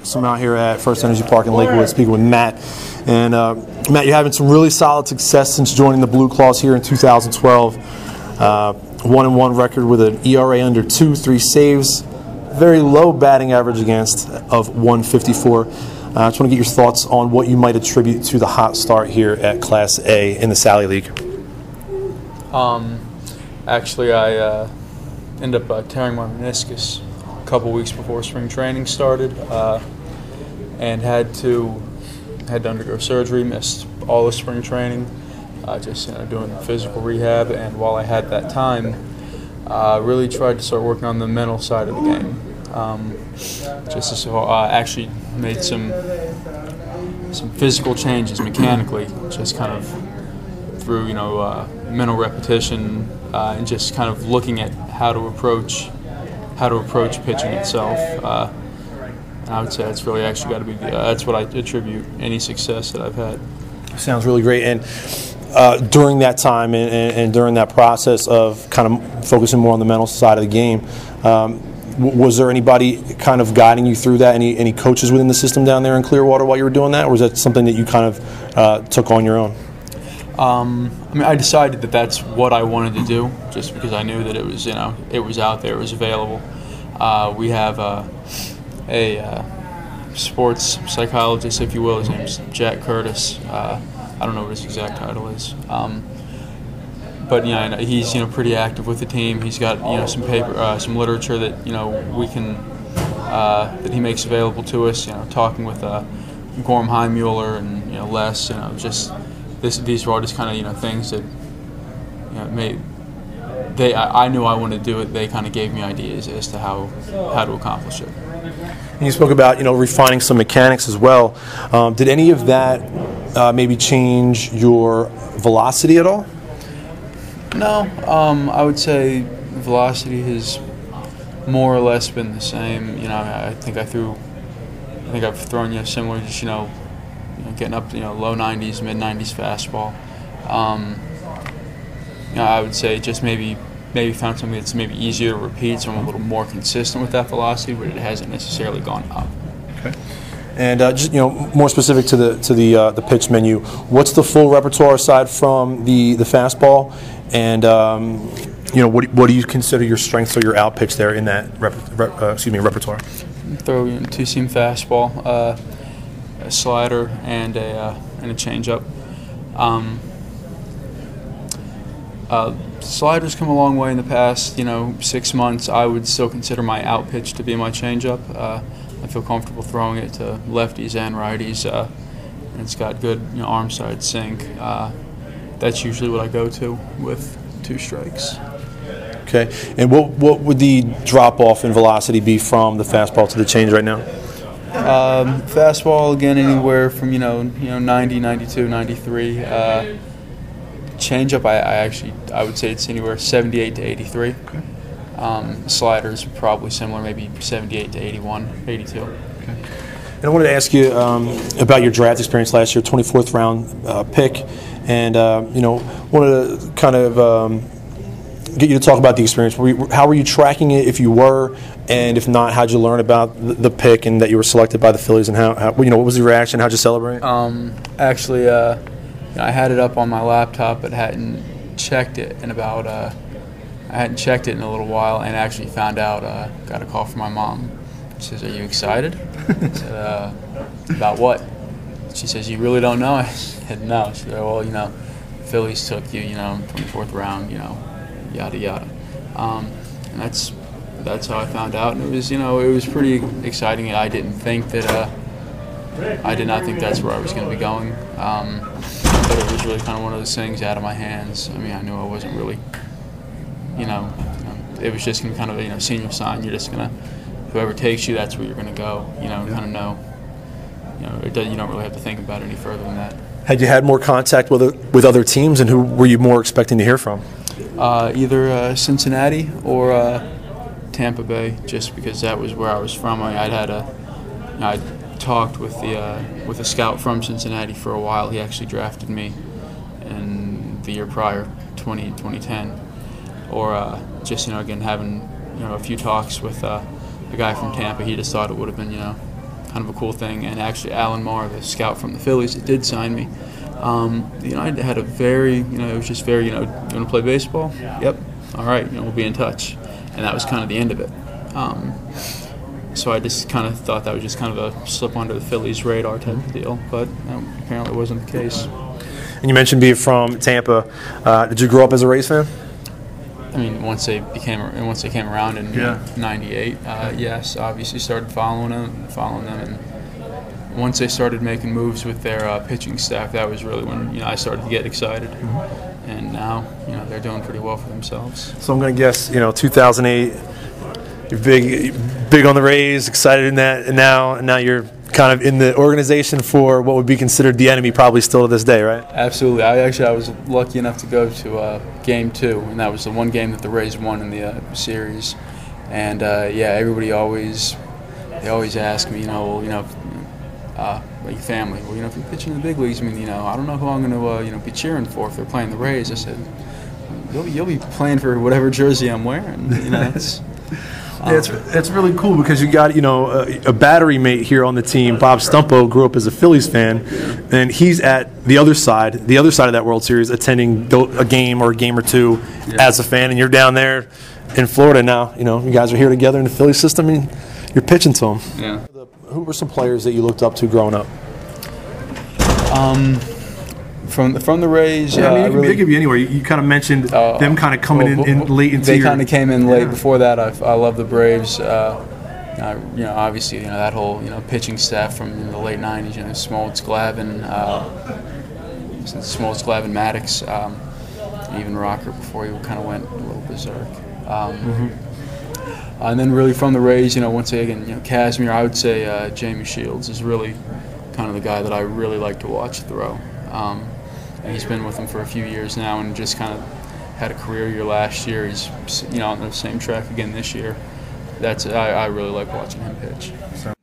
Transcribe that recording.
So I'm out here at FirstEnergy Park in Lakewood speaking with Matt. And Matt, you're having some really solid success since joining the Blue Claws here in 2012. 1-1 record with an ERA under 2, 3 saves, very low batting average against of 154. I just want to get your thoughts on what you might attribute to the hot start here at Class A in the Sally League. Actually, I ended up tearing my meniscus a couple weeks before spring training started, and had to undergo surgery. Missed all of spring training, just doing physical rehab. And while I had that time, really tried to start working on the mental side of the game. Actually made some physical changes mechanically, just kind of through mental repetition and just kind of looking at how to approach pitching itself. And I would say it's really actually got to be that's what I attribute any success that I've had. Sounds really great. And during that time and during that process of kind of focusing more on the mental side of the game, was there anybody kind of guiding you through that? Any coaches within the system down there in Clearwater while you were doing that, or was that something that you kind of took on your own? I decided that that's what I wanted to do, just because I knew that it was out there, it was available. We have a sports psychologist, if you will. His name's Jack Curtis. I don't know what his exact title is, but he's pretty active with the team. He's got some paper, some literature that we can that he makes available to us. Talking with Gorm Heimuller and Les. These were all just kind of things that I knew I wanted to do it. They kind of gave me ideas as to how to accomplish it. And you spoke about refining some mechanics as well. Did any of that maybe change your velocity at all? No, I would say velocity has more or less been the same. I think I've thrown similar, just getting up low 90s, mid 90s fastball. I would say just maybe found something that's maybe easier to repeat, so I'm a little more consistent with that velocity, but it hasn't necessarily gone up. Okay. And just more specific to the pitch menu, what's the full repertoire aside from the fastball, and what do you consider your strengths or your out pitch there in that repertoire? Throw two-seam fastball, a slider, and a changeup. Sliders come a long way in the past 6 months. I would still consider my out pitch to be my changeup. I feel comfortable throwing it to lefties and righties, and it's got good arm side sink. That's usually what I go to with 2 strikes. Okay, and what would the drop off in velocity be from the fastball to the change right now? Fastball, again, anywhere from 90, 92, 93. Changeup, I would say it's anywhere 78 to 83. Okay. Sliders probably similar, maybe 78 to 81, 82. Okay. And I wanted to ask you about your draft experience last year, 24th round pick, and wanted to kind of get you to talk about the experience. How were you tracking it, if you were, and if not, how'd you learn about the pick and that you were selected by the Phillies, and how what was the reaction? How'd you celebrate? Actually, I had it up on my laptop, but hadn't checked it in about I hadn't checked it in a little while, and actually found out. Got a call from my mom. She says, "Are you excited?" I said, "About what?" She says, "You really don't know?" I said, "No." She said, "Well, Phillies took you, 24th round, yada yada," and that's how I found out. And it was pretty exciting. I did not think that's where I was going to be going. But it was really kind of one of those things out of my hands. I mean, I knew I wasn't really, it was just kind of senior sign. You're just gonna, whoever takes you, that's where you're gonna go. Kind of know. You don't really have to think about it any further than that. Had you had more contact with other teams, and who were you more expecting to hear from? Either Cincinnati or Tampa Bay, just because that was where I was from. I'd talked with a scout from Cincinnati for a while. He actually drafted me in the year prior, 2010. Or just again having a few talks with a guy from Tampa. He just thought it would have been kind of a cool thing. And actually, Alan Marr, the scout from the Phillies, that did sign me. I had a very, it was just very, you want to play baseball? Yep. All right, we'll be in touch. And that was kind of the end of it. So I just kind of thought that was just kind of a slip under the Phillies' radar type of deal, but apparently it wasn't the case. And you mentioned being from Tampa. Did you grow up as a Rays fan? I mean, once they came around in '98, yes, obviously started following them, and once they started making moves with their pitching staff, that was really when I started to get excited. And now they're doing pretty well for themselves. So I'm going to guess 2008. You're big on the Rays, excited in that, and now you're kind of in the organization for what would be considered the enemy, probably still to this day, right? Absolutely. I was lucky enough to go to Game 2, and that was the one game that the Rays won in the series. And everybody always ask me, like your family, well, if you're pitching in the big leagues, I mean, I don't know who I'm going to be cheering for if they're playing the Rays. I said, you'll be playing for whatever jersey I'm wearing. It's. Yeah, it's really cool because you got a battery mate here on the team. Bob Stumpo grew up as a Phillies fan, and he's at the other side of that World Series, attending a game or a game or two as a fan, and you're down there in Florida now. You guys are here together in the Philly system, and you're pitching to them. Yeah. Who were some players that you looked up to growing up? From the Rays, it could be anywhere. You kind of mentioned them kind of coming in late into They kind of came in late. Before that, I love the Braves. Obviously, that whole pitching staff from the late '90s. Smoltz, Glavine, Maddox, even Rocker before he kind of went a little berserk. And then really from the Rays, once again, Casimir, I would say Jamie Shields is really kind of the guy that I really like to watch throw. And he's been with them for a few years now, and just kind of had a career year last year. He's on the same track again this year. I really like watching him pitch. So